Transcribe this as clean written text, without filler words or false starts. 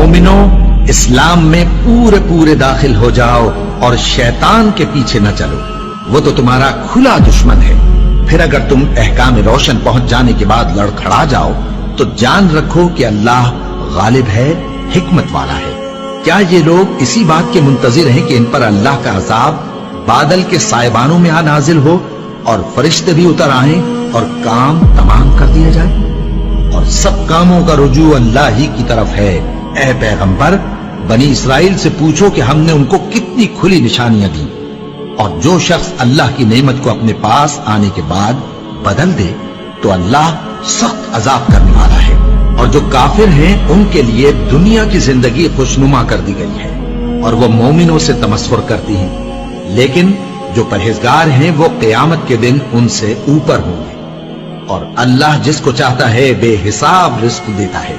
مومنوں اسلام میں پورے پورے داخل ہو جاؤ اور شیطان کے پیچھے نہ چلو، وہ تو تمہارا کھلا دشمن ہے۔ پھر اگر تم احکام روشن پہنچ جانے کے بعد لڑکھڑا جاؤ تو جان رکھو کہ اللہ غالب ہے، حکمت والا ہے۔ کیا یہ لوگ اسی بات کے منتظر ہیں کہ ان پر اللہ کا عذاب بادل کے سائبانوں میں آ نازل ہو اور فرشتے بھی اتر آئیں اور کام تمام کر دیا جائے؟ اور سب کاموں کا رجوع اللہ ہی کی طرف ہے۔ اے پیغمبر، بنی اسرائیل سے پوچھو کہ ہم نے ان کو کتنی کھلی نشانیاں دی، اور جو شخص اللہ کی نعمت کو اپنے پاس آنے کے بعد بدل دے تو اللہ سخت عذاب کرنے والا ہے۔ اور جو کافر ہیں ان کے لیے دنیا کی زندگی خوشنما کر دی گئی ہے اور وہ مومنوں سے تمسخر کرتی ہیں، لیکن جو پرہیزگار ہیں وہ قیامت کے دن ان سے اوپر ہوں گے، اور اللہ جس کو چاہتا ہے بے حساب رزق دیتا ہے۔